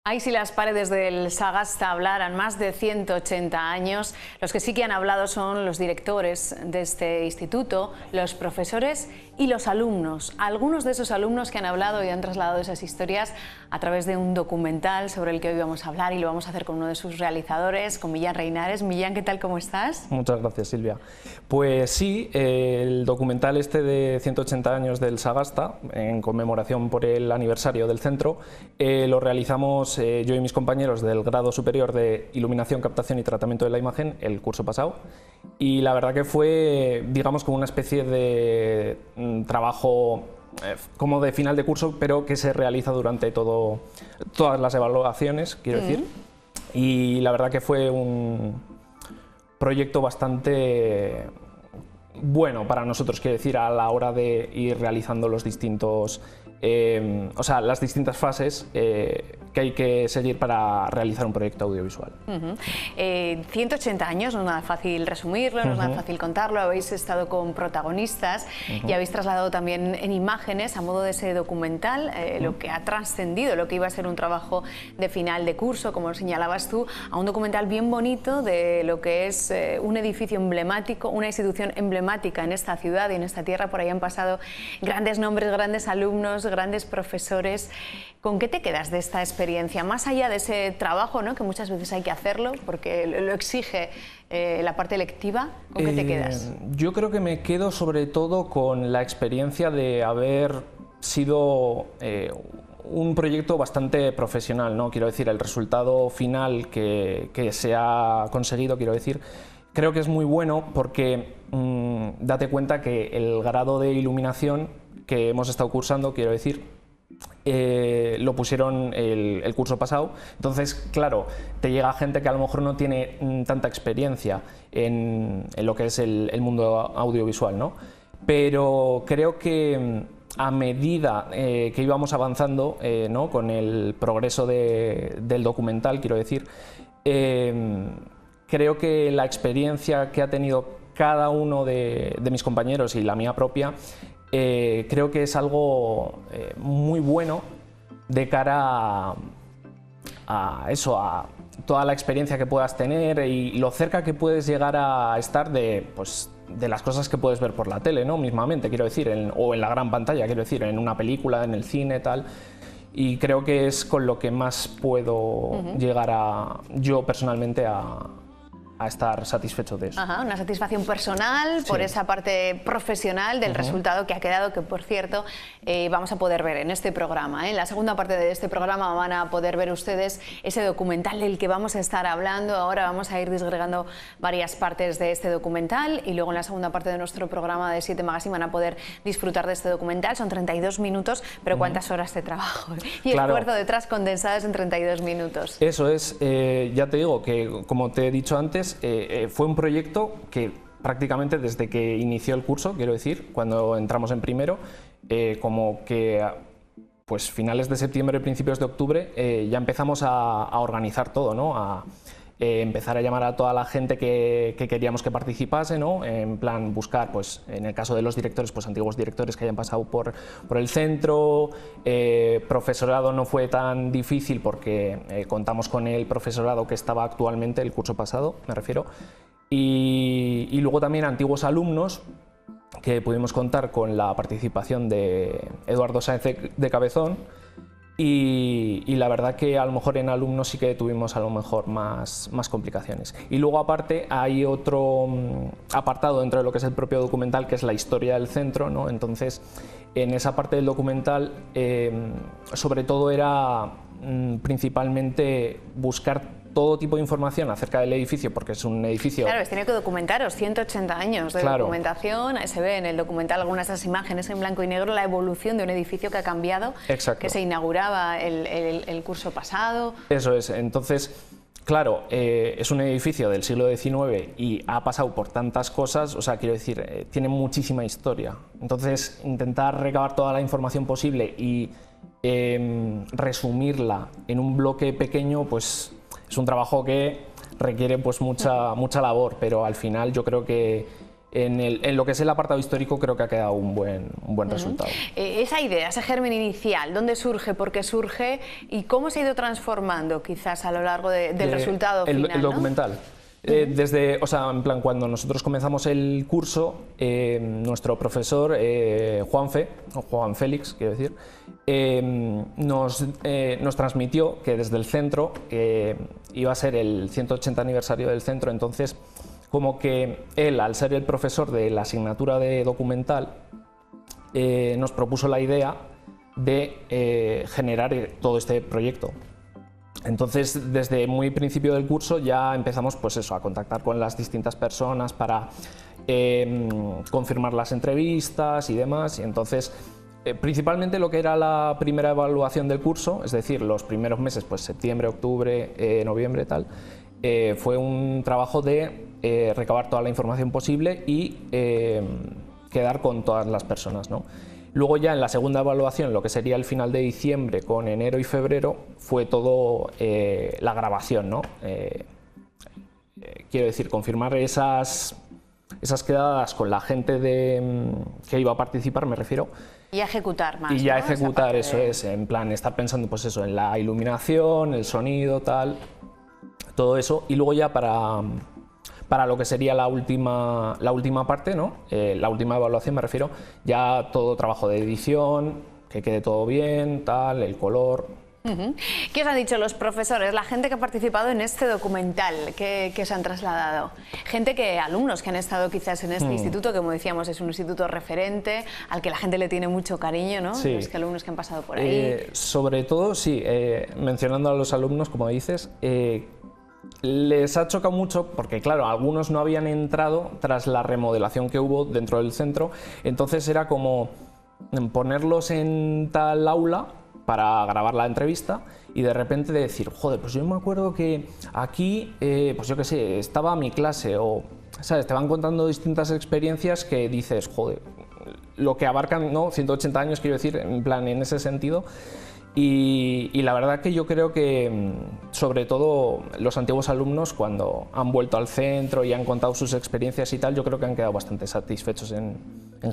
Ay, si las paredes del Sagasta hablaran, más de 180 años. Los que sí que han hablado son los directores de este instituto, los profesores y los alumnos. Algunos de esos alumnos que han hablado y han trasladado esas historias a través de un documental sobre el que hoy vamos a hablar, y lo vamos a hacer con uno de sus realizadores, con Millán Reinares. Millán, ¿qué tal? ¿Cómo estás? Muchas gracias, Silvia. Pues sí, el documental este de 180 años del Sagasta, en conmemoración por el aniversario del centro, lo realizamos yo y mis compañeros del grado superior de Iluminación, Captación y Tratamiento de la Imagen el curso pasado, y la verdad que fue, digamos, como una especie de trabajo como de final de curso, pero que se realiza durante todas las evaluaciones, quiero decir, y la verdad que fue un proyecto bastante bueno para nosotros, quiero decir, a la hora de ir realizando los distintos, las distintas fases que hay que seguir para realizar un proyecto audiovisual. 180 años, no es nada fácil resumirlo, no es nada fácil contarlo. Habéis estado con protagonistas y habéis trasladado también en imágenes, a modo de ese documental, lo que ha trascendido, lo que iba a ser un trabajo de final de curso, como señalabas tú, a un documental bien bonito de lo que es un edificio emblemático, una institución emblemática en esta ciudad y en esta tierra. Por ahí han pasado grandes nombres, grandes alumnos, grandes profesores. ¿Con qué te quedas de esta experiencia? Más allá de ese trabajo, ¿no?, que muchas veces hay que hacerlo porque lo exige la parte lectiva, ¿con qué te quedas? Yo creo que me quedo sobre todo con la experiencia de haber sido un proyecto bastante profesional, ¿no? Quiero decir, el resultado final que se ha conseguido, quiero decir, creo que es muy bueno porque date cuenta que el grado de iluminación que hemos estado cursando, quiero decir, lo pusieron el curso pasado. Entonces, claro, te llega gente que a lo mejor no tiene tanta experiencia en lo que es el mundo audiovisual, ¿no? Pero creo que a medida que íbamos avanzando, ¿no?, con el progreso del documental, quiero decir, creo que la experiencia que ha tenido cada uno de mis compañeros y la mía propia, creo que es algo muy bueno de cara a eso, a toda la experiencia que puedas tener y lo cerca que puedes llegar a estar de las cosas que puedes ver por la tele, ¿no?, mismamente, quiero decir, o en la gran pantalla, quiero decir, en una película, en el cine, tal. Y creo que es con lo que más puedo llegar yo personalmente a estar satisfecho de eso. Una satisfacción personal por esa parte profesional del resultado que ha quedado, que por cierto vamos a poder ver en este programa. En la segunda parte de este programa van a poder ver ustedes ese documental del que vamos a estar hablando. Ahora vamos a ir disgregando varias partes de este documental y luego en la segunda parte de nuestro programa de 7 Magazine van a poder disfrutar de este documental. Son 32 minutos, pero ¿cuántas horas de trabajo y esfuerzo detrás condensadas en 32 minutos? Eso es, ya te digo que, como te he dicho antes, fue un proyecto que prácticamente desde que inició el curso, quiero decir, cuando entramos en primero, como que pues finales de septiembre, principios de octubre, ya empezamos a organizar todo, ¿no?, a empezar a llamar a toda la gente que queríamos que participase, ¿no?, en plan buscar, pues en el caso de los directores, pues antiguos directores que hayan pasado por el centro. Profesorado no fue tan difícil porque contamos con el profesorado que estaba actualmente, el curso pasado, me refiero, y luego también antiguos alumnos que pudimos contar con la participación de Eduardo Sáenz de Cabezón. Y la verdad que a lo mejor en alumnos sí que tuvimos a lo mejor más complicaciones. Y luego aparte hay otro apartado dentro de lo que es el propio documental, que es la historia del centro, ¿no? Entonces, en esa parte del documental, sobre todo era principalmente buscar todo tipo de información acerca del edificio, porque es un edificio... Claro, tiene que documentaros 180 años de documentación. Se ve en el documental algunas de esas imágenes en blanco y negro, la evolución de un edificio que ha cambiado, que se inauguraba el curso pasado. Eso es, entonces, claro, es un edificio del siglo XIX y ha pasado por tantas cosas, o sea, quiero decir, tiene muchísima historia. Entonces, intentar recabar toda la información posible y resumirla en un bloque pequeño, pues es un trabajo que requiere pues mucha labor, pero al final yo creo que en lo que es el apartado histórico creo que ha quedado un buen resultado. Esa idea, ese germen inicial, ¿dónde surge, por qué surge y cómo se ha ido transformando quizás a lo largo del resultado final? El documental. O sea, en plan, cuando nosotros comenzamos el curso, nuestro profesor, Juan Félix, quiero decir, nos transmitió que desde el centro iba a ser el 180 aniversario del centro, entonces como que él, al ser el profesor de la asignatura de documental, nos propuso la idea de generar todo este proyecto. Entonces, desde muy principio del curso ya empezamos pues eso, a contactar con las distintas personas para confirmar las entrevistas y demás. Y entonces, principalmente lo que era la primera evaluación del curso, es decir, los primeros meses, pues septiembre, octubre, noviembre, tal, fue un trabajo de recabar toda la información posible y quedar con todas las personas, ¿no? Luego ya en la segunda evaluación, lo que sería el final de diciembre con enero y febrero, fue todo la grabación, ¿no? Quiero decir, confirmar esas quedadas con la gente que iba a participar, me refiero. Y a ejecutar más. Y ya ¿no? ejecutar, eso es, en plan, estar pensando pues eso, en la iluminación, el sonido, tal, todo eso. Y luego ya para lo que sería la última parte, ¿no? La última evaluación me refiero, ya todo trabajo de edición, que quede todo bien, tal, el color. ¿Qué os han dicho los profesores, la gente que ha participado en este documental que os han trasladado? Alumnos que han estado quizás en este instituto, que como decíamos es un instituto referente, al que la gente le tiene mucho cariño, ¿no? Sí. Los alumnos que han pasado por ahí. Sobre todo, sí, mencionando a los alumnos, como dices, les ha chocado mucho porque, claro, algunos no habían entrado tras la remodelación que hubo dentro del centro, entonces era como ponerlos en tal aula para grabar la entrevista y de repente decir, joder, pues yo me acuerdo que aquí, pues yo qué sé, estaba mi clase o, ¿sabes? Te van contando distintas experiencias que dices, joder, lo que abarcan, ¿no? 180 años, quiero decir, en plan, en ese sentido. Y la verdad que yo creo que, sobre todo los antiguos alumnos, cuando han vuelto al centro y han contado sus experiencias y tal, yo creo que han quedado bastante satisfechos en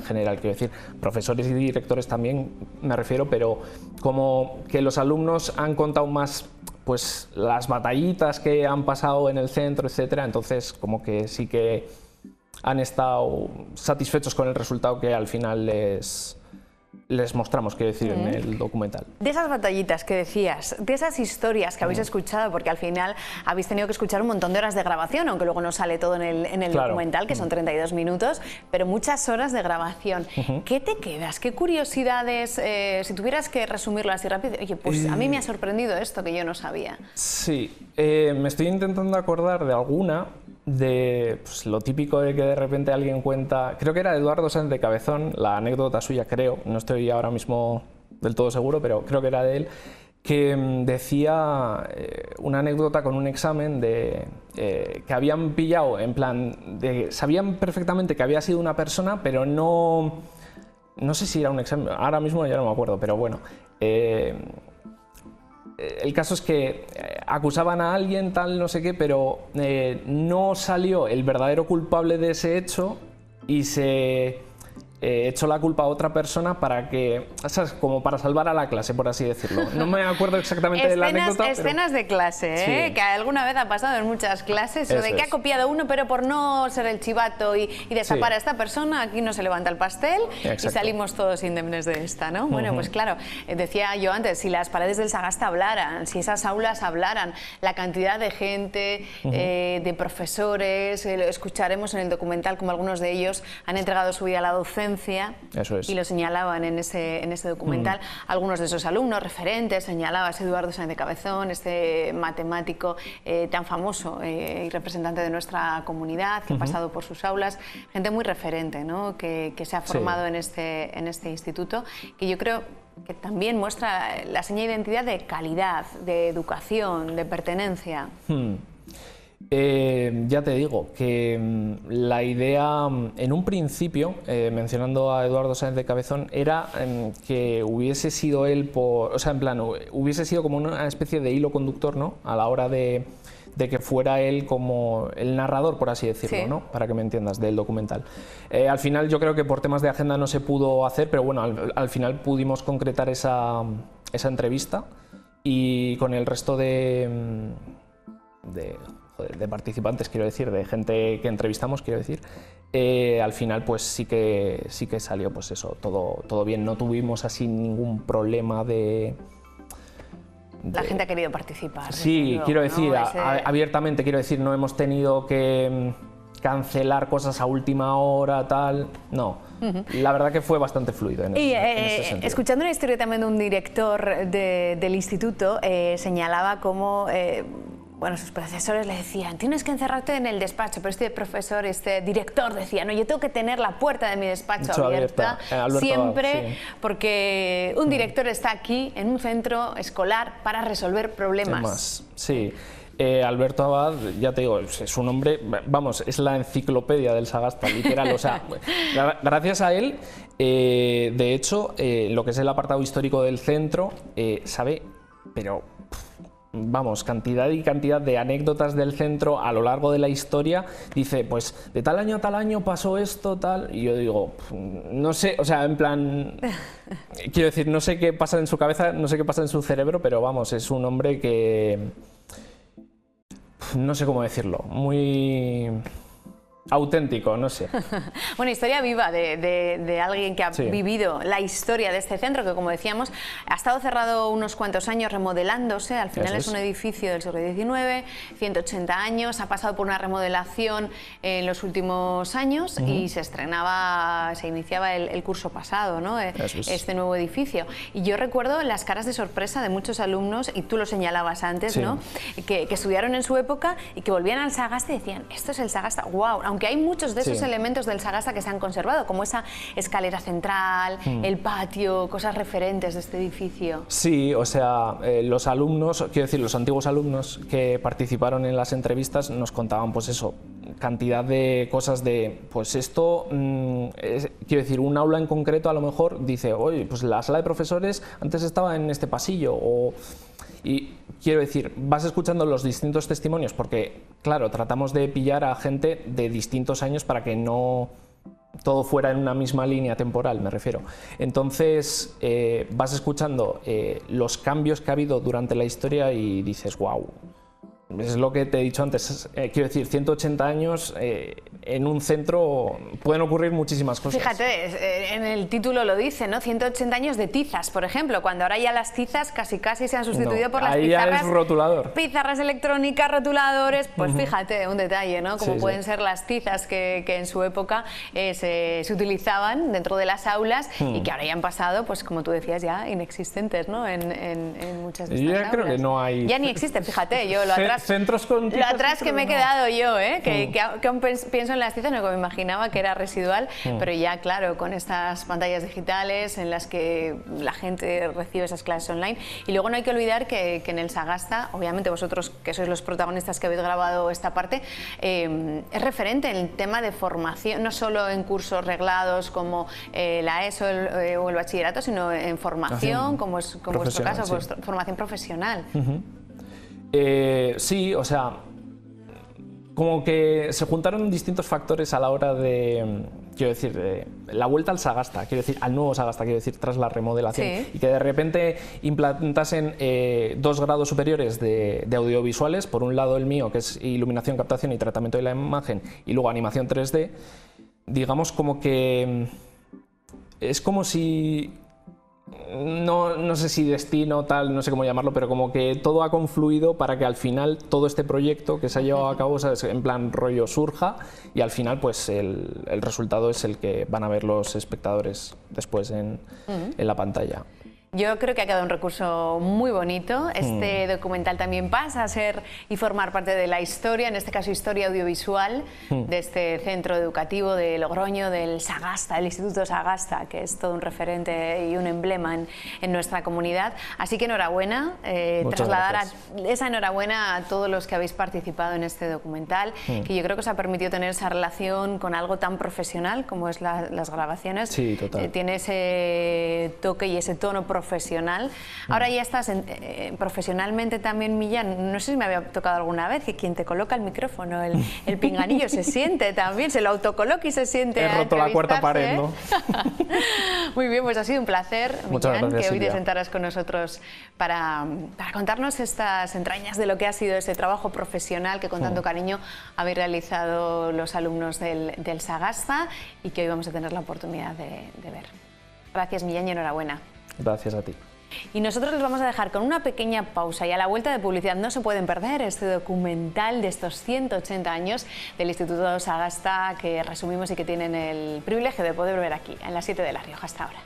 general, quiero decir, profesores y directores también me refiero, pero como que los alumnos han contado más pues las batallitas que han pasado en el centro, etcétera, entonces como que sí que han estado satisfechos con el resultado que al final les mostramos, quiero decir, en el documental. De esas batallitas que decías, de esas historias que habéis escuchado, porque al final habéis tenido que escuchar un montón de horas de grabación, aunque luego no sale todo en el claro. documental, que son 32 minutos, pero muchas horas de grabación. ¿Qué te quedas? ¿Qué curiosidades? Si tuvieras que resumirlo así rápido, oye, pues a mí me ha sorprendido esto que yo no sabía. Sí, me estoy intentando acordar de alguna, de pues, lo típico de que de repente alguien cuenta, creo que era Eduardo Sáenz de Cabezón, la anécdota suya, creo, no estoy ahora mismo del todo seguro, pero creo que era de él, que decía una anécdota con un examen de que habían pillado, en plan, sabían perfectamente que había sido una persona, pero no sé si era un examen, ahora mismo ya no me acuerdo, pero bueno. El caso es que acusaban a alguien, tal, no sé qué, pero no salió el verdadero culpable de ese hecho y se echó la culpa a otra persona para que, ¿sabes? Como para salvar a la clase, por así decirlo. No me acuerdo exactamente de la anécdota. Escenas de clase, ¿eh? Sí. Que alguna vez ha pasado en muchas clases, o de que ha copiado uno, pero por no ser el chivato y destapar a esta persona, aquí no se levanta el pastel. Exacto. Y salimos todos indemnes de esta, ¿no? Bueno, pues claro, decía yo antes, si las paredes del Sagasta hablaran, si esas aulas hablaran, la cantidad de gente, de profesores, escucharemos en el documental como algunos de ellos han entregado su vida a la docencia. Eso es. Y lo señalaban en ese documental. Algunos de esos alumnos referentes, señalabas Eduardo Sáenz de Cabezón, este matemático tan famoso y representante de nuestra comunidad, que ha pasado por sus aulas, gente muy referente, ¿no? que se ha formado en este instituto, que yo creo que también muestra la seña de identidad de calidad, de educación, de pertenencia. Ya te digo que la idea en un principio, mencionando a Eduardo Sáenz de Cabezón, era que hubiese sido él, o sea, en plan, hubiese sido como una especie de hilo conductor, ¿no? A la hora de de que fuera él como el narrador, por así decirlo, Sí. ¿no? Para que me entiendas, del documental. Al final yo creo que por temas de agenda no se pudo hacer, pero bueno, al final pudimos concretar esa entrevista, y con el resto de participantes, quiero decir, de gente que entrevistamos, quiero decir, al final pues sí que salió pues eso, todo bien. No tuvimos así ningún problema de... La gente ha querido participar. Sí, luego, quiero ¿no? decir, abiertamente, quiero decir, no hemos tenido que cancelar cosas a última hora, tal, no. La verdad que fue bastante fluido en ese sentido. Escuchando una historia también de un director del instituto, señalaba cómo bueno, sus profesores le decían, tienes que encerrarte en el despacho, pero este profesor, este director decía, no, yo tengo que tener la puerta de mi despacho abierta siempre, sí. Porque un director está aquí en un centro escolar para resolver problemas. Sí. Alberto Abad, ya te digo, es un hombre, vamos, es la enciclopedia del Sagasta, literal, o sea, gracias a él, de hecho, lo que es el apartado histórico del centro, sabe, pero vamos, cantidad y cantidad de anécdotas del centro a lo largo de la historia. Dice, pues de tal año a tal año pasó esto, tal, y yo digo, no sé, o sea, en plan, quiero decir, no sé qué pasa en su cabeza, no sé qué pasa en su cerebro, pero vamos, es un hombre que, no sé cómo decirlo, muy auténtico, no sé. Una historia viva de alguien que ha vivido la historia de este centro, que como decíamos, ha estado cerrado unos cuantos años remodelándose. Al final es un edificio del siglo XIX, 180 años, ha pasado por una remodelación en los últimos años y se iniciaba el curso pasado, ¿no? Este nuevo edificio. Y yo recuerdo las caras de sorpresa de muchos alumnos, y tú lo señalabas antes, ¿no? Que estudiaron en su época y que volvían al Sagasta y decían, esto es el Sagasta, wow. Aunque hay muchos de esos elementos del Sagasta que se han conservado, como esa escalera central, el patio, cosas referentes de este edificio. Sí, o sea, los alumnos, quiero decir, los antiguos alumnos que participaron en las entrevistas nos contaban, pues eso, cantidad de cosas de, pues esto, quiero decir, un aula en concreto a lo mejor dice, oye, pues la sala de profesores antes estaba en este pasillo, y quiero decir, vas escuchando los distintos testimonios porque, claro, tratamos de pillar a gente de distintos años para que no todo fuera en una misma línea temporal, me refiero. Entonces, vas escuchando los cambios que ha habido durante la historia y dices, wow. Es lo que te he dicho antes, quiero decir, 180 años en un centro pueden ocurrir muchísimas cosas. Fíjate, en el título lo dice, ¿no? 180 años de tizas, por ejemplo, cuando ahora ya las tizas casi se han sustituido por las pizarras. Ya es rotulador. Pizarras electrónicas, rotuladores, pues fíjate, un detalle, ¿no? Como pueden ser las tizas que en su época se utilizaban dentro de las aulas y que ahora ya han pasado, pues como tú decías, ya inexistentes, ¿no? En muchas de estas aulas. Yo creo que no hay... Ya ni existen, fíjate, yo lo atrás... Centros con tizas, lo atrás que me he quedado yo, que aún pienso en las tizas, no, que me imaginaba que era residual, pero ya claro, con estas pantallas digitales en las que la gente recibe esas clases online. Y luego no hay que olvidar que en el Sagasta, obviamente vosotros que sois los protagonistas que habéis grabado esta parte, es referente en el tema de formación, no solo en cursos reglados como la ESO o el bachillerato, sino en formación, como es vuestro caso, formación profesional. Sí, o sea, como que se juntaron distintos factores a la hora de, quiero decir, la vuelta al Sagasta, quiero decir, al nuevo Sagasta, quiero decir, tras la remodelación, y que de repente implantasen 2 grados superiores de audiovisuales, por un lado el mío, que es iluminación, captación y tratamiento de la imagen, y luego animación 3D, digamos como que es como si... No sé si destino, tal, no sé cómo llamarlo, pero como que todo ha confluido para que al final todo este proyecto que se ha llevado a cabo, ¿sabes?, en plan rollo surja, y al final pues el resultado es el que van a ver los espectadores después en la pantalla. Yo creo que ha quedado un recurso muy bonito. Este documental también pasa a ser y formar parte de la historia, en este caso historia audiovisual, de este centro educativo de Logroño, del Sagasta, el Instituto Sagasta, que es todo un referente y un emblema en nuestra comunidad. Así que enhorabuena, trasladar esa enhorabuena a todos los que habéis participado en este documental, que yo creo que os ha permitido tener esa relación con algo tan profesional como es las grabaciones. Sí, total. Tiene ese toque y ese tono profesional profesional. Ahora ya estás profesionalmente también, Millán. No sé si me había tocado alguna vez que quien te coloca el micrófono, el pinganillo, se siente también, se lo autocoloca y se siente. He roto la cuarta pared, ¿no? Muy bien, pues ha sido un placer, Millán, que hoy te Silvia. sentaras con nosotros para contarnos estas entrañas de lo que ha sido ese trabajo profesional que con tanto cariño habéis realizado los alumnos del Sagasta y que hoy vamos a tener la oportunidad de ver. Gracias, Millán, y enhorabuena. Gracias a ti. Y nosotros les vamos a dejar con una pequeña pausa y a la vuelta de publicidad no se pueden perder este documental de estos 180 años del Instituto Sagasta que resumimos y que tienen el privilegio de poder ver aquí, en las 7 de La Rioja. Hasta ahora.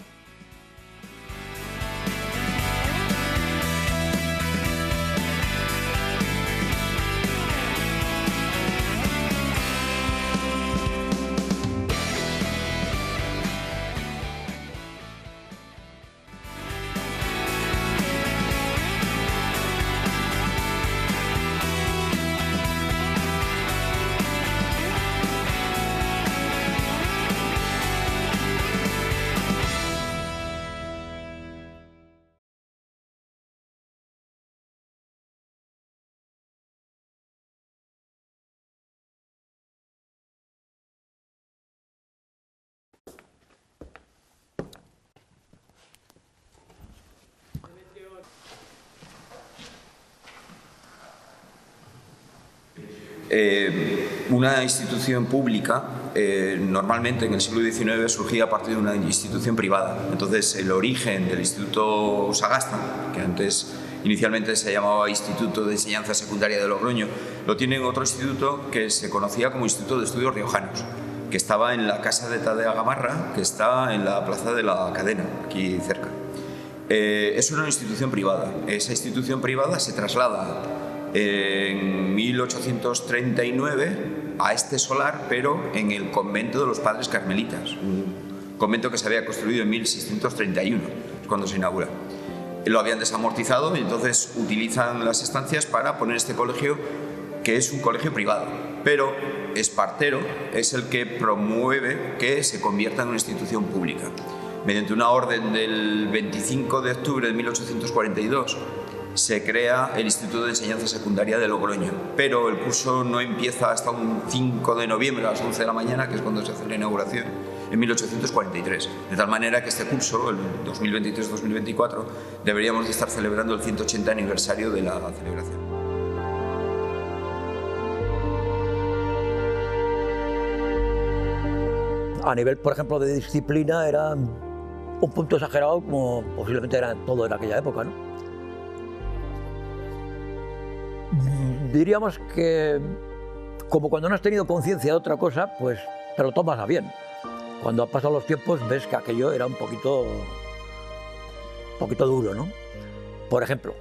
Una institución pública normalmente en el siglo XIX surgía a partir de una institución privada. Entonces el origen del Instituto Sagasta, que antes inicialmente se llamaba Instituto de Enseñanza Secundaria de Logroño, lo tiene otro instituto que se conocía como Instituto de Estudios Riojanos, que estaba en la Casa de Tadea Gamarra, que está en la Plaza de la Cadena, aquí cerca. Es una institución privada. Esa institución privada se traslada en 1839 a este solar, pero en el convento de los Padres Carmelitas, un convento que se había construido en 1631, cuando se inaugura. Lo habían desamortizado y entonces utilizan las estancias para poner este colegio, que es un colegio privado, pero Espartero es el que promueve que se convierta en una institución pública. Mediante una orden del 25 de octubre de 1842 se crea el Instituto de Enseñanza Secundaria de Logroño, pero el curso no empieza hasta un 5 de noviembre a las 11 de la mañana, que es cuando se hace la inauguración, en 1843. De tal manera que este curso, el 2023-2024, deberíamos de estar celebrando el 180 aniversario de la celebración. A nivel, por ejemplo, de disciplina era un punto exagerado, como posiblemente era todo en aquella época, ¿no? Diríamos que, como cuando no has tenido conciencia de otra cosa, pues te lo tomas a bien. Cuando han pasado los tiempos ves que aquello era un poquito duro, ¿no? Por ejemplo,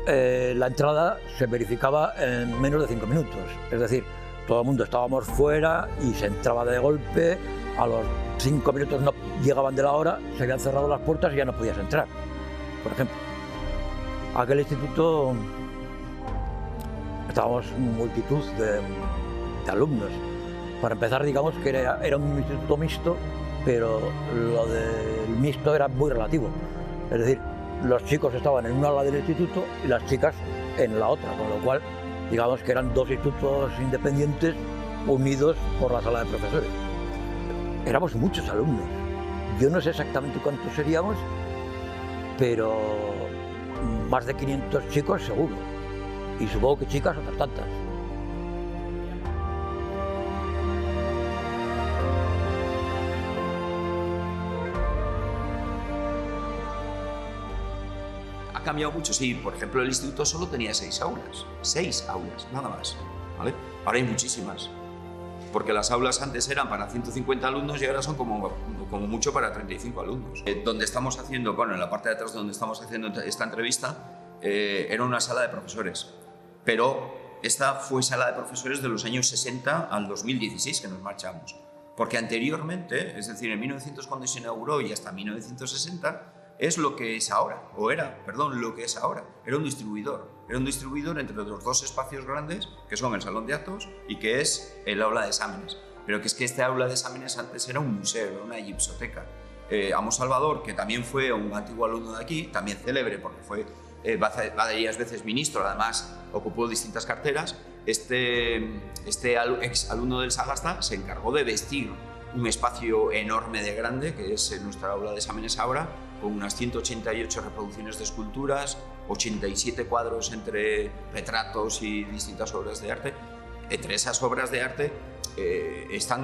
la entrada se verificaba en menos de 5 minutos. Es decir, todo el mundo estábamos fuera y se entraba de golpe, a los 5 minutos no llegaban de la hora, se habían cerrado las puertas y ya no podías entrar. Por ejemplo, aquel instituto estábamos multitud de alumnos. Para empezar, digamos que era un instituto mixto, pero lo del mixto era muy relativo. Es decir, los chicos estaban en una ala del instituto y las chicas en la otra, con lo cual, digamos que eran dos institutos independientes unidos por la sala de profesores. Éramos muchos alumnos. Yo no sé exactamente cuántos seríamos, pero más de 500 chicos seguro. Y supongo que chicas otras tantas. Ha cambiado mucho, sí. Por ejemplo, el instituto solo tenía 6 aulas. 6 aulas, nada más, ¿vale? Ahora hay muchísimas. Porque las aulas antes eran para 150 alumnos y ahora son como mucho para 35 alumnos. Donde estamos haciendo, bueno, en la parte de atrás donde estamos haciendo esta entrevista, era una sala de profesores. Pero esta fue sala de profesores de los años 60 al 2016 que nos marchamos. Porque anteriormente, es decir, en 1900 cuando se inauguró y hasta 1960, es lo que es ahora, o era, perdón, lo que es ahora. Era un distribuidor. Era un distribuidor entre los dos espacios grandes, que son el salón de actos y que es el aula de exámenes. Pero que es que este aula de exámenes antes era un museo, era una gipsoteca. Amos Salvador, que también fue un antiguo alumno de aquí, también célebre porque fue varias veces ministro, además ocupó distintas carteras. Este ex alumno del Sagasta se encargó de vestir un espacio enorme de grande, que es nuestra aula de exámenes ahora, con unas 188 reproducciones de esculturas, 87 cuadros entre retratos y distintas obras de arte. Entre esas obras de arte,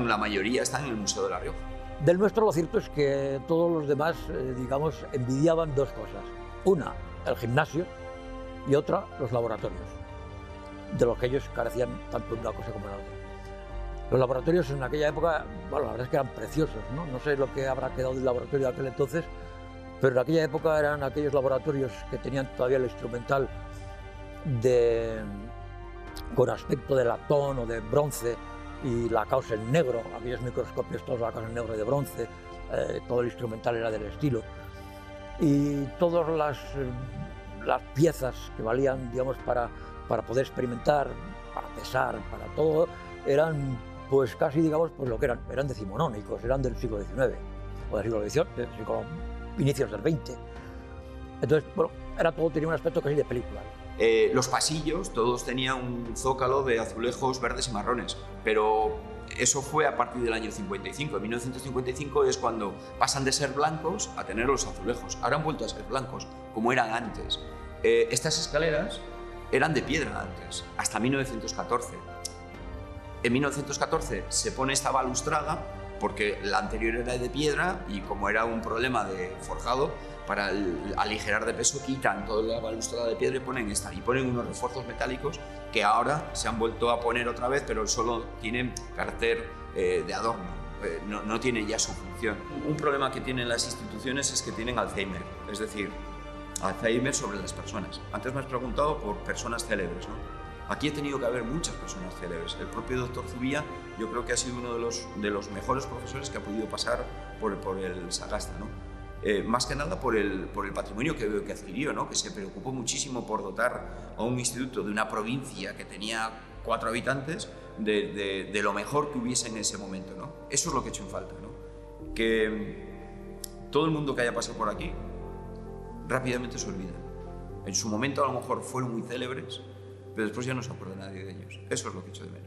la mayoría están en el Museo de La Rioja. Del nuestro lo cierto es que todos los demás, digamos, envidiaban dos cosas. Una, el gimnasio, y otra, los laboratorios, de los que ellos carecían tanto de una cosa como de la otra. Los laboratorios en aquella época, bueno, la verdad es que eran preciosos, ¿no? No sé lo que habrá quedado del laboratorio de aquel entonces, pero en aquella época eran aquellos laboratorios que tenían todavía el instrumental con aspecto de latón o de bronce, y la causa en negro, aquellos microscopios todos la causa en negro de bronce, todo el instrumental era del estilo, y todas las piezas que valían, digamos, para poder experimentar, para pesar, para todo, eran pues casi, digamos, pues lo que eran decimonónicos, eran del siglo XIX, o del siglo XVIII, inicios del XX. Entonces, bueno, tenía un aspecto casi de película. Los pasillos todos tenían un zócalo de azulejos verdes y marrones, pero eso fue a partir del año 55. En 1955 es cuando pasan de ser blancos a tener los azulejos. Ahora han vuelto a ser blancos, como eran antes. Estas escaleras eran de piedra antes, hasta 1914. En 1914 se pone esta balustrada porque la anterior era de piedra y como era un problema de forjado, para aligerar de peso quitan toda la balustrada de piedra y ponen esta. Y ponen unos refuerzos metálicos que ahora se han vuelto a poner otra vez, pero solo tienen carácter de adorno, no tienen ya su función. Un problema que tienen las instituciones es que tienen Alzheimer, es decir, Alzheimer sobre las personas. Antes me has preguntado por personas célebres, ¿no? Aquí he tenido que haber muchas personas célebres. El propio doctor Zubía yo creo que ha sido uno de los mejores profesores que ha podido pasar por el Sagasta, ¿no? Más que nada por el patrimonio que adquirió, ¿no? Que se preocupó muchísimo por dotar a un instituto de una provincia que tenía 4 habitantes de lo mejor que hubiese en ese momento, ¿no? Eso es lo que he hecho en falta, ¿no? Que todo el mundo que haya pasado por aquí rápidamente se olvida. En su momento a lo mejor fueron muy célebres, pero después ya no se acuerda nadie de ellos. Eso es lo que echo de menos.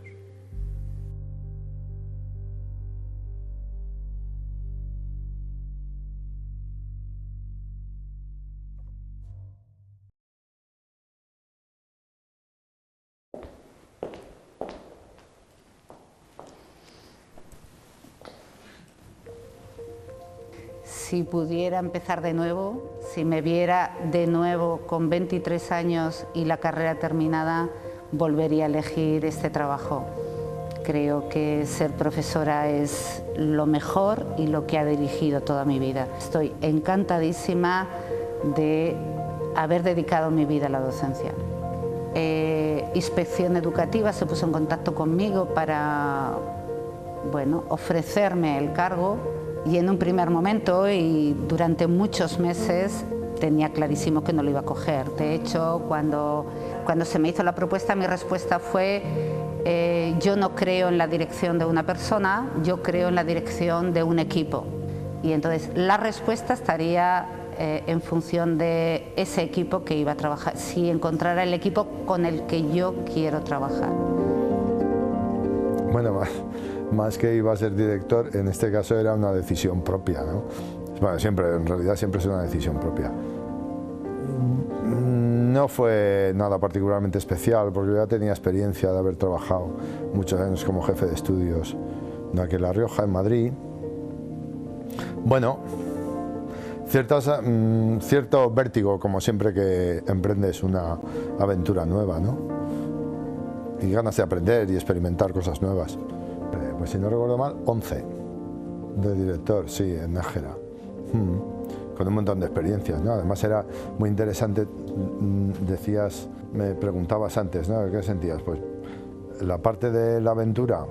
Si pudiera empezar de nuevo, si me viera de nuevo con 23 años y la carrera terminada, volvería a elegir este trabajo. Creo que ser profesora es lo mejor y lo que ha dirigido toda mi vida. Estoy encantadísima de haber dedicado mi vida a la docencia. Inspección Educativa se puso en contacto conmigo para, bueno, ofrecerme el cargo. Y en un primer momento y durante muchos meses tenía clarísimo que no lo iba a coger. De hecho, cuando se me hizo la propuesta, mi respuesta fue yo no creo en la dirección de una persona, yo creo en la dirección de un equipo. Y entonces la respuesta estaría en función de ese equipo que iba a trabajar, si encontrara el equipo con el que yo quiero trabajar. Bueno, más que iba a ser director, en este caso era una decisión propia, ¿no? Bueno, en realidad siempre es una decisión propia. No fue nada particularmente especial, porque yo ya tenía experiencia de haber trabajado muchos años como jefe de estudios de aquí en La Rioja, en Madrid. Bueno, cierto vértigo, como siempre que emprendes una aventura nueva, ¿no? Y ganas de aprender y experimentar cosas nuevas. Pues si no recuerdo mal, 11 de director, sí, en Nájera, con un montón de experiencias, ¿no? Además era muy interesante, me preguntabas antes, ¿no? ¿Qué sentías? Pues la parte de la aventura,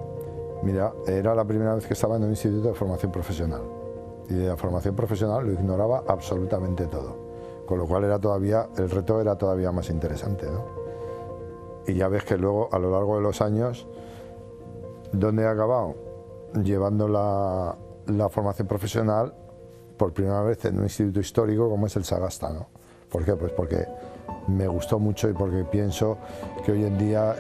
mira, era la primera vez que estaba en un instituto de formación profesional, y de la formación profesional lo ignoraba absolutamente todo, con lo cual el reto era todavía más interesante, ¿no? Y ya ves que luego, a lo largo de los años, ¿dónde he acabado? Llevando la formación profesional por primera vez en un instituto histórico como es el Sagasta, ¿no? ¿Por qué? Pues porque me gustó mucho y porque pienso que hoy en día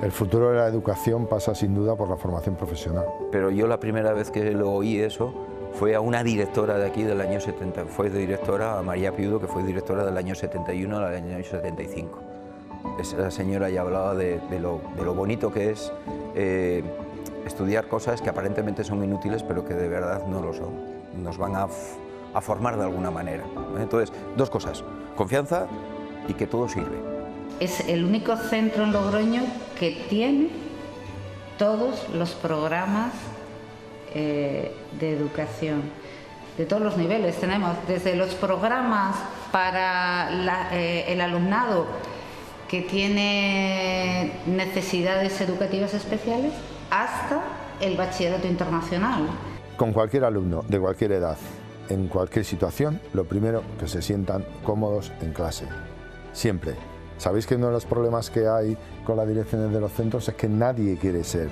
el futuro de la educación pasa sin duda por la formación profesional. Pero yo la primera vez que lo oí eso fue a una directora de aquí del año 70, fue directora a María Piudo, que fue directora del año 71 al año 75. Esa señora ya hablaba de lo bonito que es estudiar cosas que aparentemente son inútiles, pero que de verdad no lo son. Nos van a formar de alguna manera. Entonces, dos cosas, confianza y que todo sirve. Es el único centro en Logroño que tiene todos los programas de educación, de todos los niveles. Tenemos desde los programas para el alumnado que tiene necesidades educativas especiales hasta el bachillerato internacional. Con cualquier alumno de cualquier edad, en cualquier situación, lo primero, que se sientan cómodos en clase, siempre. Sabéis que uno de los problemas que hay con las direcciones de los centros es que nadie quiere ser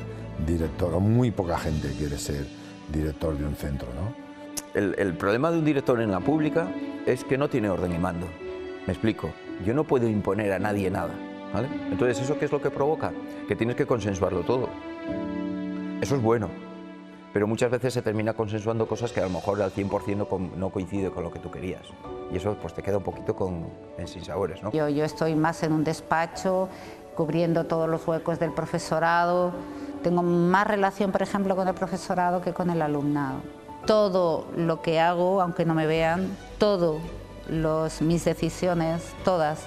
director, o muy poca gente quiere ser director de un centro, ¿no? El problema de un director en la pública es que no tiene orden y mando. Me explico, yo no puedo imponer a nadie nada, ¿vale? Entonces, ¿eso qué es lo que provoca? Que tienes que consensuarlo todo. Eso es bueno, pero muchas veces se termina consensuando cosas que a lo mejor al 100% no coincide con lo que tú querías. Y eso pues te queda un poquito en sinsabores, ¿no? Yo estoy más en un despacho, cubriendo todos los huecos del profesorado. Tengo más relación, por ejemplo, con el profesorado que con el alumnado. Todo lo que hago, aunque no me vean, mis decisiones, todas,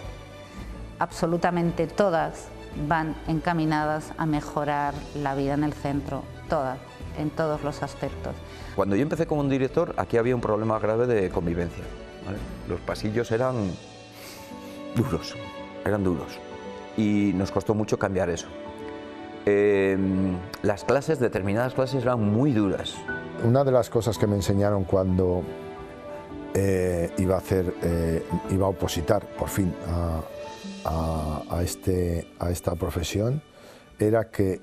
absolutamente todas, van encaminadas a mejorar la vida en el centro, todas, en todos los aspectos. Cuando yo empecé como un director, aquí había un problema grave de convivencia, ¿vale? Los pasillos eran duros, y nos costó mucho cambiar eso. Las clases, determinadas clases, eran muy duras. Una de las cosas que me enseñaron cuando iba a opositar por fin a esta profesión era que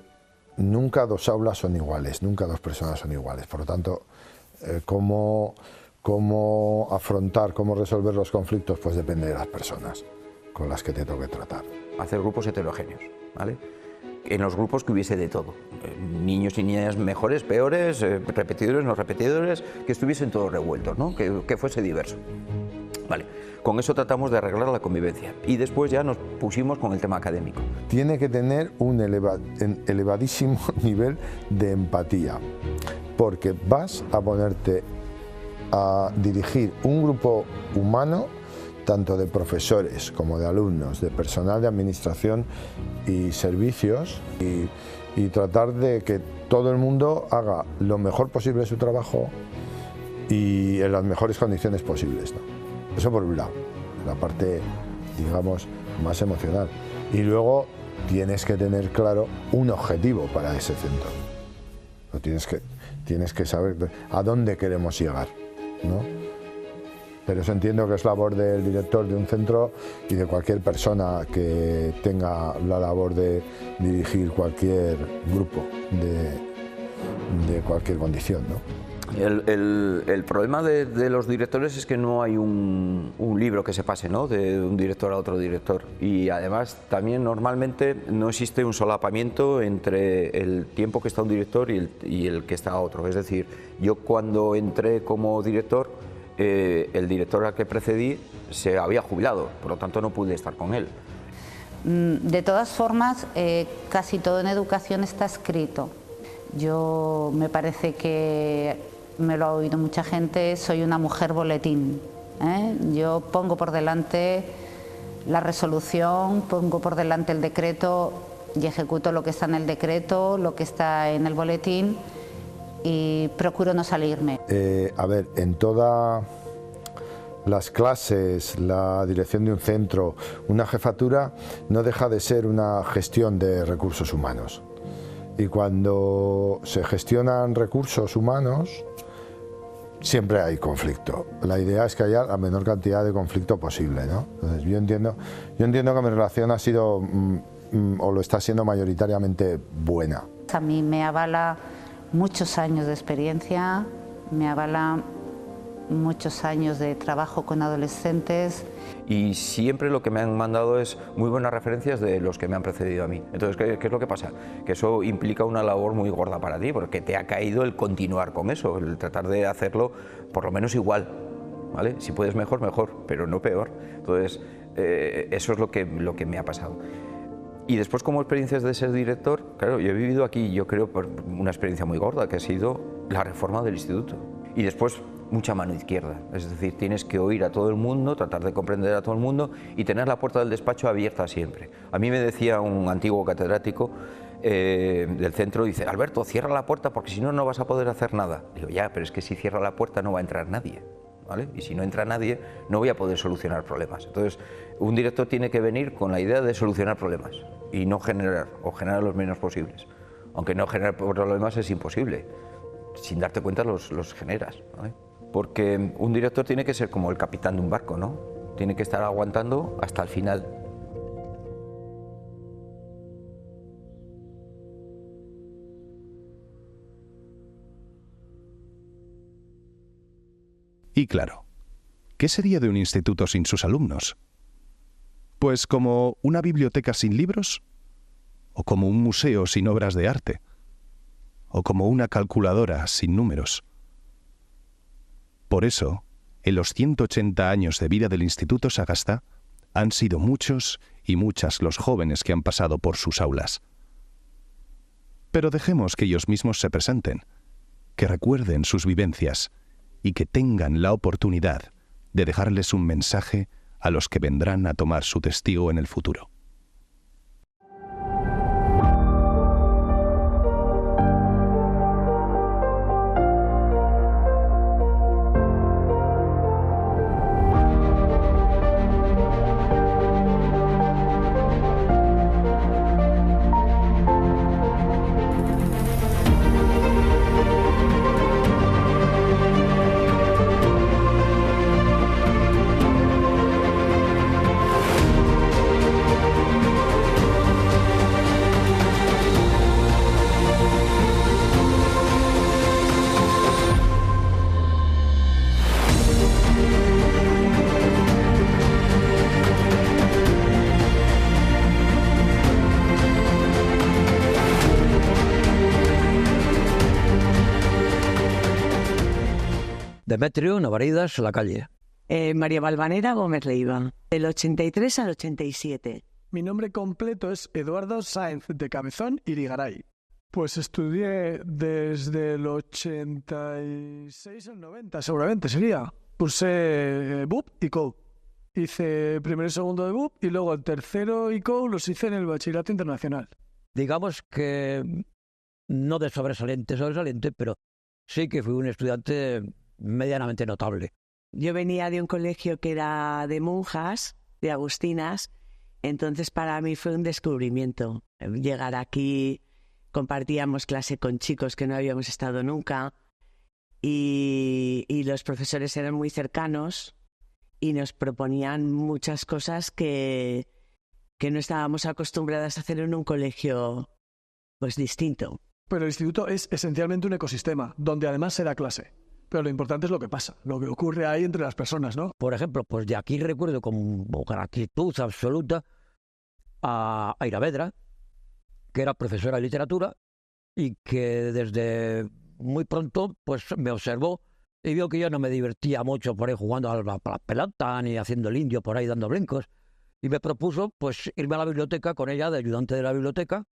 nunca dos aulas son iguales, nunca dos personas son iguales. Por lo tanto, cómo afrontar, cómo resolver los conflictos, pues depende de las personas con las que te toque tratar. Hacer grupos heterogéneos, ¿vale? En los grupos que hubiese de todo, niños y niñas mejores, peores, repetidores, no repetidores, que estuviesen todos revueltos, ¿no? Que fuese diverso. Vale, con eso tratamos de arreglar la convivencia y después ya nos pusimos con el tema académico. Tiene que tener un elevadísimo nivel de empatía, porque vas a ponerte a dirigir un grupo humano, tanto de profesores como de alumnos, de personal de administración y servicios, y tratar de que todo el mundo haga lo mejor posible su trabajo y en las mejores condiciones posibles, ¿no? Eso por un lado, la parte, digamos, más emocional. Y luego tienes que tener claro un objetivo para ese centro. Tienes que saber a dónde queremos llegar, ¿no? Pero eso entiendo que es labor del director de un centro y de cualquier persona que tenga la labor de dirigir cualquier grupo de cualquier condición, ¿no? El problema de los directores es que no hay un libro que se pase, ¿no?, de un director a otro director, y además también normalmente no existe un solapamiento entre el tiempo que está un director y el que está otro. Es decir, yo cuando entré como director, el director al que precedí se había jubilado, por lo tanto no pude estar con él. De todas formas, casi todo en educación está escrito. Yo me parece que, me lo ha oído mucha gente, soy una mujer boletín, ¿eh? Yo pongo por delante la resolución, pongo por delante el decreto y ejecuto lo que está en el decreto, lo que está en el boletín, y procuro no salirme. A ver, en todas las clases, la dirección de un centro, una jefatura, no deja de ser una gestión de recursos humanos. Y cuando se gestionan recursos humanos, siempre hay conflicto. La idea es que haya la menor cantidad de conflicto posible, ¿no? Entonces, yo entiendo que mi relación ha sido, o lo está siendo mayoritariamente buena. A mí me avala muchos años de experiencia, me avala muchos años de trabajo con adolescentes. Y siempre lo que me han mandado es muy buenas referencias de los que me han precedido a mí. Entonces, ¿qué es lo que pasa? Que eso implica una labor muy gorda para ti, porque te ha caído el continuar con eso, el tratar de hacerlo por lo menos igual, ¿vale? Si puedes mejor, mejor, pero no peor. Entonces, eso es lo que me ha pasado. Y después, como experiencias de ser director, claro, yo he vivido aquí, yo creo, por una experiencia muy gorda, que ha sido la reforma del instituto. Y después, mucha mano izquierda, es decir, tienes que oír a todo el mundo, tratar de comprender a todo el mundo y tener la puerta del despacho abierta siempre. A mí me decía un antiguo catedrático del centro, dice: Alberto, cierra la puerta porque si no, no vas a poder hacer nada. Digo, ya, pero es que si cierra la puerta no va a entrar nadie, ¿vale? Y si no entra nadie, no voy a poder solucionar problemas. Entonces, un director tiene que venir con la idea de solucionar problemas y no generar, o generar los menos posibles. Aunque no generar problemas es imposible, sin darte cuenta los generas, ¿vale? Porque un director tiene que ser como el capitán de un barco, ¿no? Tiene que estar aguantando hasta el final. Y claro, ¿qué sería de un instituto sin sus alumnos? Pues como una biblioteca sin libros, o como un museo sin obras de arte, o como una calculadora sin números. Por eso, en los 180 años de vida del Instituto Sagasta, han sido muchos y muchas los jóvenes que han pasado por sus aulas. Pero dejemos que ellos mismos se presenten, que recuerden sus vivencias y que tengan la oportunidad de dejarles un mensaje a los que vendrán a tomar su testigo en el futuro. Demetrio Navaridas, La Calle. María Valvanera Gómez Leiva, del 83 al 87. Mi nombre completo es Eduardo Sáenz de Cabezón Irigaray. Pues estudié desde el 86 al 90, seguramente sería. Cursé BUP y COU. Hice primero y segundo de BUP y luego el tercero y COU los hice en el Bachillerato Internacional. Digamos que no de sobresaliente, pero sí que fui un estudiante medianamente notable. Yo venía de un colegio que era de monjas, de agustinas, entonces para mí fue un descubrimiento. Llegar aquí, compartíamos clase con chicos que no habíamos estado nunca y los profesores eran muy cercanos y nos proponían muchas cosas que no estábamos acostumbradas a hacer en un colegio pues distinto. Pero el instituto es esencialmente un ecosistema, donde además se da clase. Pero lo importante es lo que pasa, lo que ocurre ahí entre las personas, ¿no? Por ejemplo, pues de aquí recuerdo con gratitud absoluta a Iravedra, que era profesora de literatura y que desde muy pronto pues me observó y vio que yo no me divertía mucho por ahí jugando a la pelota ni haciendo el indio por ahí dando brincos y me propuso pues irme a la biblioteca con ella de ayudante de la biblioteca,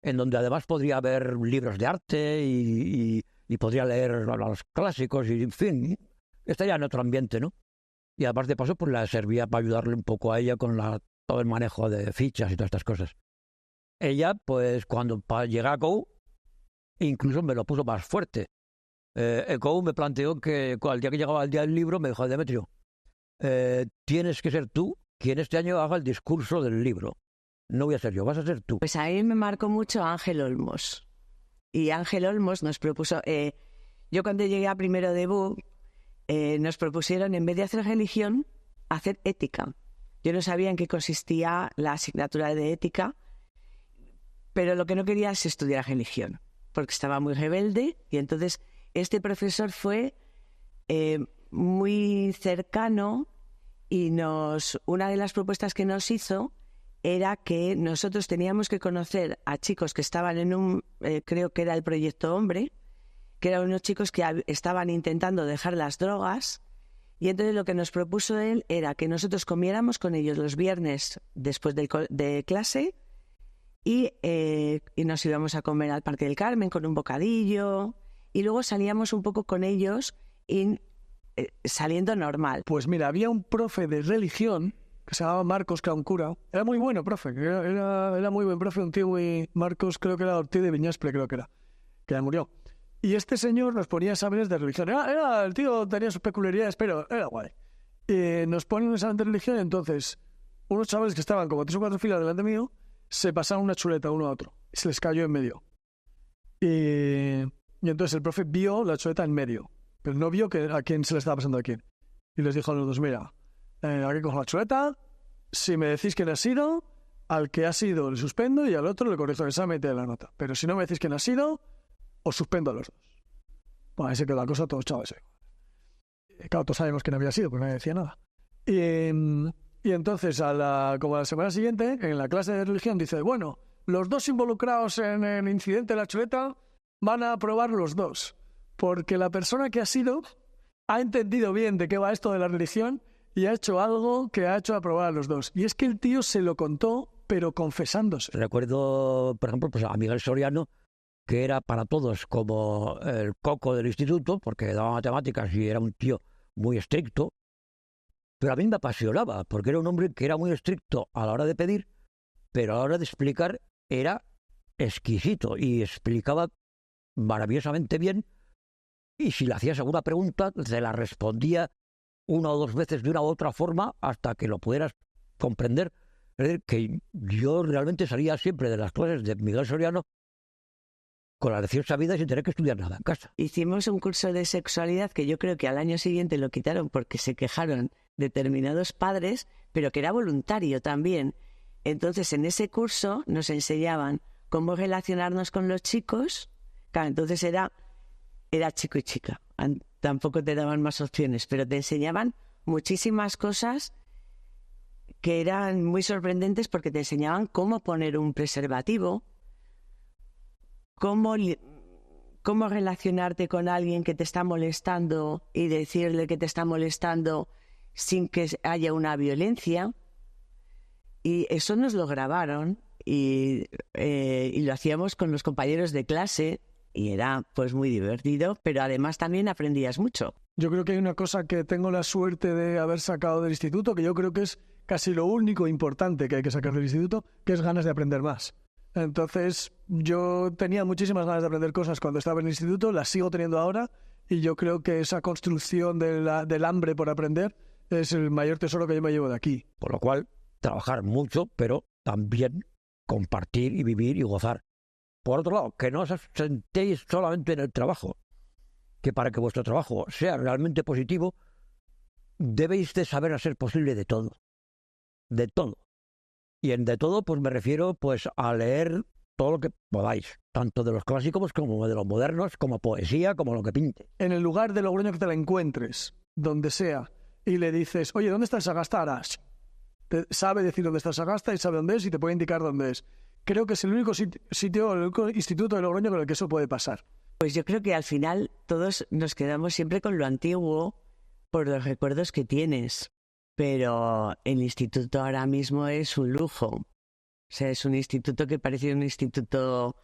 en donde además podría haber libros de arte y podría leer a los clásicos y, en fin, estaría en otro ambiente, ¿no? Y además de paso, pues la servía para ayudarle un poco a ella con todo el manejo de fichas y todas estas cosas. Ella, pues cuando llegué a COU, incluso me lo puso más fuerte. COU me planteó que al día que llegaba el día del libro, me dijo: Demetrio, tienes que ser tú quien este año haga el discurso del libro. No voy a ser yo, vas a ser tú. Pues a mí me marcó mucho Ángel Olmos. Y Ángel Olmos nos propuso, yo cuando llegué a primero de BUP, nos propusieron, en vez de hacer religión, hacer ética. Yo no sabía en qué consistía la asignatura de ética, pero lo que no quería es estudiar religión, porque estaba muy rebelde, y entonces este profesor fue muy cercano y una de las propuestas que nos hizo era que nosotros teníamos que conocer a chicos que estaban en creo que era el Proyecto Hombre, que eran unos chicos que estaban intentando dejar las drogas, y entonces lo que nos propuso él era que nosotros comiéramos con ellos los viernes después de clase y nos íbamos a comer al Parque del Carmen con un bocadillo y luego salíamos un poco con ellos saliendo normal. Pues mira, había un profe de religión que se llamaba Marcos, que era un cura. Era muy bueno, profe. Era muy buen profe, un tío muy... Marcos, creo que era Ortiz de Viñaspre, creo que ya murió. Y este señor nos ponía exámenes de religión. El tío tenía sus peculiaridades, pero era guay. Nos ponen un examen de religión y entonces unos chavales que estaban como 3 o 4 filas delante mío se pasaron una chuleta uno a otro. Y se les cayó en medio. Y entonces el profe vio la chuleta en medio, pero no vio a quién se le estaba pasando a quién. Y les dijo a los dos, mira, aquí cojo la chuleta, si me decís quién ha sido, al que ha sido le suspendo y al otro le corrijo el examen y te doy la nota. Pero si no me decís quién ha sido, os suspendo a los dos. Bueno, ahí se quedó la cosa, todos chavales. Claro, todos sabemos quién había sido, porque nadie decía nada. Y entonces, como a la semana siguiente, en la clase de religión, dice, bueno, los dos involucrados en el incidente de la chuleta van a aprobar los dos, porque la persona que ha sido ha entendido bien de qué va esto de la religión y ha hecho algo que ha hecho aprobar a los dos. Y es que el tío se lo contó, pero confesándose. Recuerdo, por ejemplo, pues a Miguel Soriano, que era para todos como el coco del instituto, porque daba matemáticas y era un tío muy estricto, pero a mí me apasionaba, porque era un hombre que era muy estricto a la hora de pedir, pero a la hora de explicar era exquisito y explicaba maravillosamente bien, y si le hacías alguna pregunta, te la respondía 1 o 2 veces de una u otra forma hasta que lo pudieras comprender. Es decir, que yo realmente salía siempre de las clases de Miguel Soriano con la lección sabida sin tener que estudiar nada en casa. Hicimos un curso de sexualidad que yo creo que al año siguiente lo quitaron porque se quejaron determinados padres, pero que era voluntario también. Entonces, en ese curso nos enseñaban cómo relacionarnos con los chicos. Claro, entonces era chico y chica. Tampoco te daban más opciones, pero te enseñaban muchísimas cosas que eran muy sorprendentes porque te enseñaban cómo poner un preservativo, cómo relacionarte con alguien que te está molestando y decirle que te está molestando sin que haya una violencia. Y eso nos lo grabaron y lo hacíamos con los compañeros de clase y era pues muy divertido, pero además también aprendías mucho. Yo creo que hay una cosa que tengo la suerte de haber sacado del instituto, que yo creo que es casi lo único importante que hay que sacar del instituto, que es ganas de aprender más. Entonces, yo tenía muchísimas ganas de aprender cosas cuando estaba en el instituto, las sigo teniendo ahora, y yo creo que esa construcción del hambre por aprender es el mayor tesoro que yo me llevo de aquí. Por lo cual, trabajar mucho, pero también compartir y vivir y gozar. Por otro lado, que no os sentéis solamente en el trabajo, que para que vuestro trabajo sea realmente positivo, debéis de saber hacer posible de todo. De todo. Y en de todo, pues me refiero pues a leer todo lo que podáis, tanto de los clásicos como de los modernos, como poesía, como lo que pinte. En el lugar de Logroño que te la encuentres, donde sea, y le dices, oye, ¿dónde está el Sagasta Aras? Sabe decir dónde está el Sagasta y sabe dónde es y te puede indicar dónde es. Creo que es el único sitio, el único instituto de Logroño con el que eso puede pasar. Pues yo creo que al final todos nos quedamos siempre con lo antiguo por los recuerdos que tienes. Pero el instituto ahora mismo es un lujo. O sea, es un instituto que parece un instituto,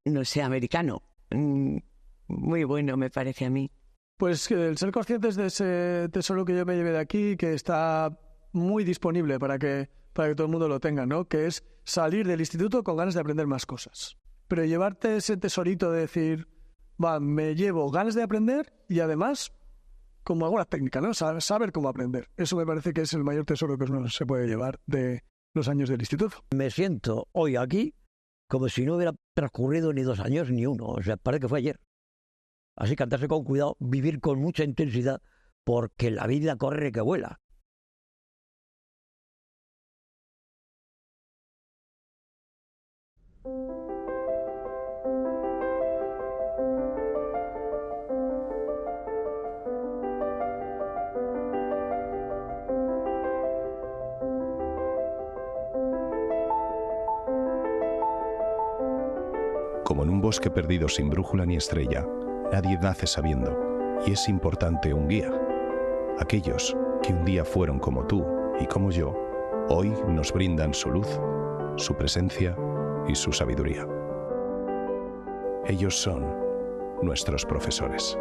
no sé, americano. Muy bueno, me parece a mí. Pues el ser conscientes de ese tesoro que yo me llevé de aquí, que está muy disponible para que todo el mundo lo tenga, ¿no? Que es salir del instituto con ganas de aprender más cosas. Pero llevarte ese tesorito de decir, me llevo ganas de aprender y además como alguna técnica, ¿no? Saber cómo aprender. Eso me parece que es el mayor tesoro que uno se puede llevar de los años del instituto. Me siento hoy aquí como si no hubiera transcurrido ni 2 años ni 1. O sea, parece que fue ayer. Así que andarse con cuidado, vivir con mucha intensidad, porque la vida corre que vuela. bosque perdido sin brújula ni estrella, nadie nace sabiendo, y es importante un guía. Aquellos que un día fueron como tú y como yo, hoy nos brindan su luz, su presencia y su sabiduría. Ellos son nuestros profesores.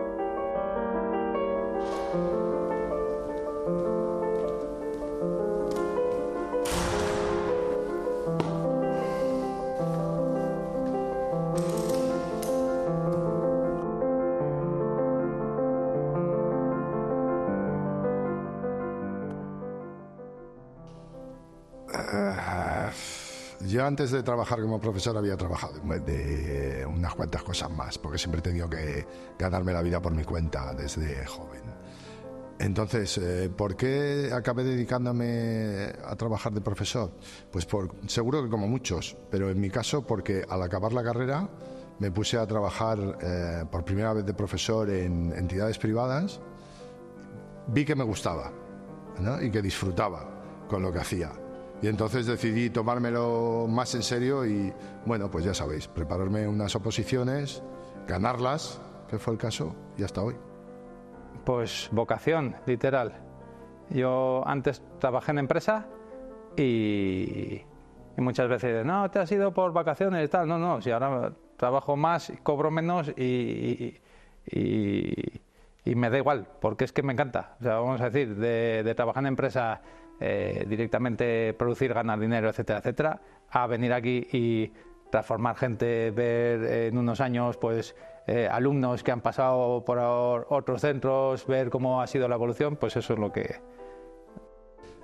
Yo antes de trabajar como profesor había trabajado de unas cuantas cosas más, porque siempre he tenido que ganarme la vida por mi cuenta desde joven. Entonces, ¿por qué acabé dedicándome a trabajar de profesor? Pues seguro que como muchos, pero en mi caso porque al acabar la carrera me puse a trabajar por primera vez de profesor en entidades privadas. Vi que me gustaba, ¿no? Y que disfrutaba con lo que hacía. Y entonces decidí tomármelo más en serio y, bueno, pues ya sabéis, prepararme unas oposiciones, ganarlas, que fue el caso, y hasta hoy. Pues vocación, literal. Yo antes trabajé en empresa y muchas veces, no, te has ido por vacaciones y tal. No, si ahora trabajo más, cobro menos y me da igual, porque es que me encanta. O sea, vamos a decir, de trabajar en empresa, directamente producir, ganar dinero, etcétera, etcétera, a venir aquí y transformar gente, ver en unos años pues alumnos que han pasado por otros centros, ver cómo ha sido la evolución, pues eso es lo que...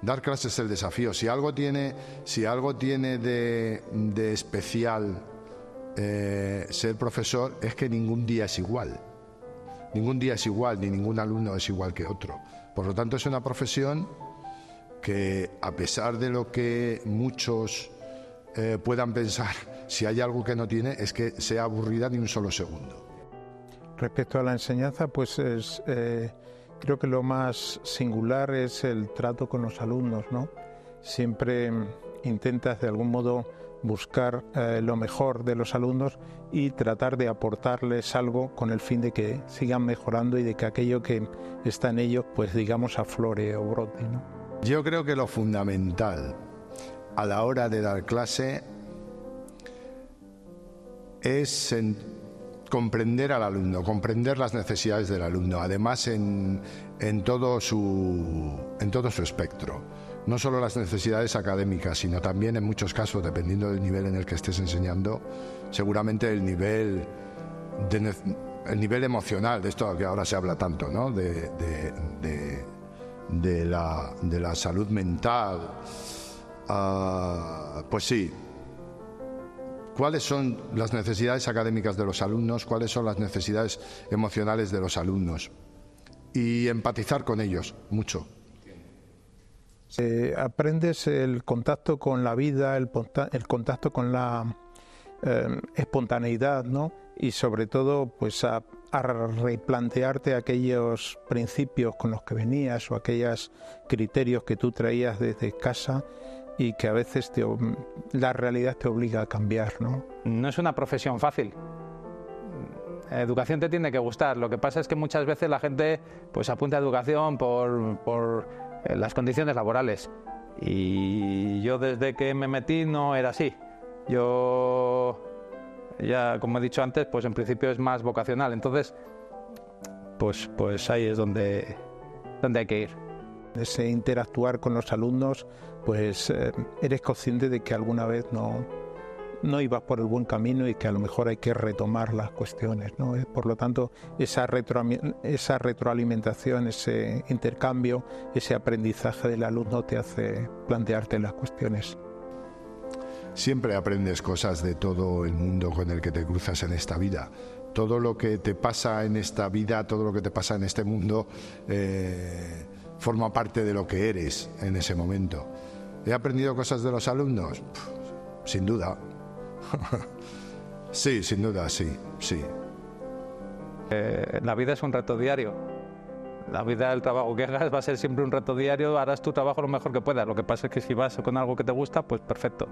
Dar clases es el desafío. Si algo tiene de especial ser profesor, es que ningún día es igual. Ningún día es igual, ni ningún alumno es igual que otro. Por lo tanto, es una profesión que, a pesar de lo que muchos puedan pensar, si hay algo que no tiene, es que sea aburrida ni un solo segundo. Respecto a la enseñanza, pues creo que lo más singular es el trato con los alumnos, ¿no? Siempre intentas de algún modo buscar lo mejor de los alumnos y tratar de aportarles algo con el fin de que sigan mejorando y de que aquello que está en ellos, pues digamos, aflore o brote, ¿no? Yo creo que lo fundamental a la hora de dar clase es comprender al alumno, comprender las necesidades del alumno, además en todo su espectro. No solo las necesidades académicas, sino también en muchos casos, dependiendo del nivel en el que estés enseñando, seguramente el nivel emocional, de esto que ahora se habla tanto, ¿no? de la salud mental. Pues sí. ¿Cuáles son las necesidades académicas de los alumnos? ¿Cuáles son las necesidades emocionales de los alumnos? Y empatizar con ellos, mucho. Aprendes el contacto con la vida, el contacto con la espontaneidad, ¿no? Y sobre todo, pues a replantearte aquellos principios con los que venías o aquellos criterios que tú traías desde casa y que a veces la realidad te obliga a cambiar, ¿no? No es una profesión fácil. Educación te tiene que gustar. Lo que pasa es que muchas veces la gente pues apunta a educación por las condiciones laborales. Y yo desde que me metí no era así. Yo ya, como he dicho antes, pues en principio es más vocacional. Entonces, pues ahí es donde hay que ir. Ese interactuar con los alumnos, pues eres consciente de que alguna vez no ibas por el buen camino y que a lo mejor hay que retomar las cuestiones, ¿no? Por lo tanto, esa retroalimentación, ese intercambio, ese aprendizaje del alumno te hace plantearte las cuestiones. Siempre aprendes cosas de todo el mundo con el que te cruzas en esta vida. Todo lo que te pasa en esta vida, todo lo que te pasa en este mundo, forma parte de lo que eres en ese momento. ¿He aprendido cosas de los alumnos? Sin duda. Sí, sin duda, sí. La vida es un reto diario. La vida, el trabajo que hagas va a ser siempre un reto diario. Harás tu trabajo lo mejor que puedas. Lo que pasa es que si vas con algo que te gusta, pues perfecto.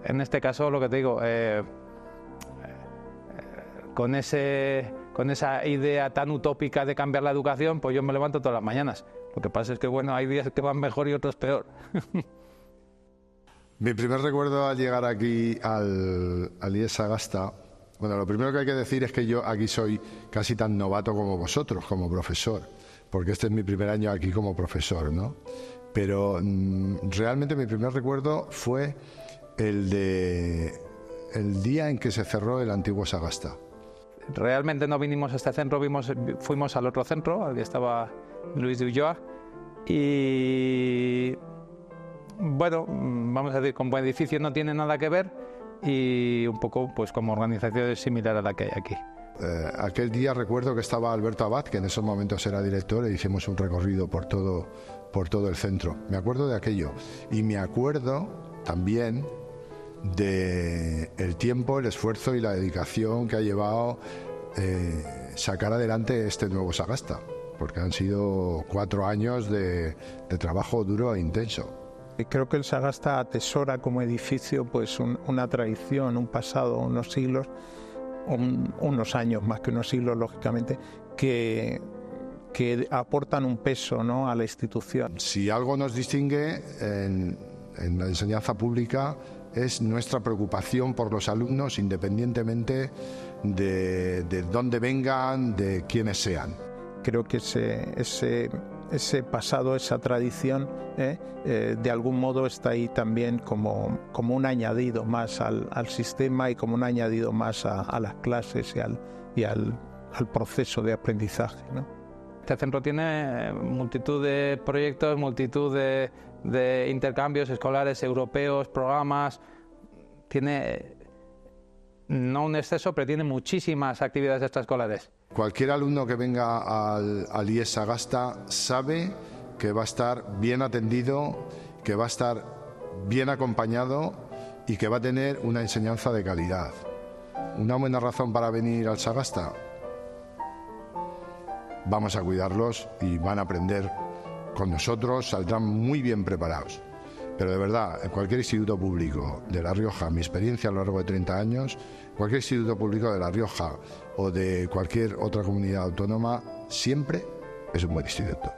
En este caso, lo que te digo, con esa idea tan utópica de cambiar la educación, pues yo me levanto todas las mañanas. Lo que pasa es que, bueno, hay días que van mejor y otros peor. Mi primer recuerdo al llegar aquí al IES Sagasta, bueno, lo primero que hay que decir es que yo aquí soy casi tan novato como vosotros, como profesor, porque este es mi primer año aquí como profesor, ¿no? Pero realmente mi primer recuerdo fue el día en que se cerró el antiguo Sagasta. Realmente no vinimos a este centro, fuimos al otro centro, al que estaba Luis de Ulloa, y bueno, vamos a decir, con buen edificio no tiene nada que ver, y un poco pues como organización es similar a la que hay aquí. Aquel día recuerdo que estaba Alberto Abad, que en esos momentos era director, e hicimos un recorrido por todo el centro. Me acuerdo de aquello, y me acuerdo también de el tiempo, el esfuerzo y la dedicación que ha llevado sacar adelante este nuevo Sagasta, porque han sido 4 años de trabajo duro e intenso. Creo que el Sagasta atesora como edificio pues una tradición, un pasado, unos siglos, unos años más que unos siglos, lógicamente, que aportan un peso, ¿no?, a la institución. Si algo nos distingue en la enseñanza pública es nuestra preocupación por los alumnos, independientemente de dónde vengan, de quiénes sean. Creo que ese pasado, esa tradición, de algún modo está ahí también como un añadido más al sistema y como un añadido más a las clases y al proceso de aprendizaje, ¿no? Este centro tiene multitud de proyectos, multitud de intercambios escolares europeos, programas. Tiene, no un exceso, pero tiene muchísimas actividades extraescolares. Cualquier alumno que venga al IES Sagasta sabe que va a estar bien atendido, que va a estar bien acompañado y que va a tener una enseñanza de calidad. ¿Una buena razón para venir al Sagasta? Vamos a cuidarlos y van a aprender con nosotros, saldrán muy bien preparados. Pero de verdad, en cualquier instituto público de La Rioja, mi experiencia a lo largo de 30 años, cualquier instituto público de La Rioja o de cualquier otra comunidad autónoma, siempre es un buen instituto.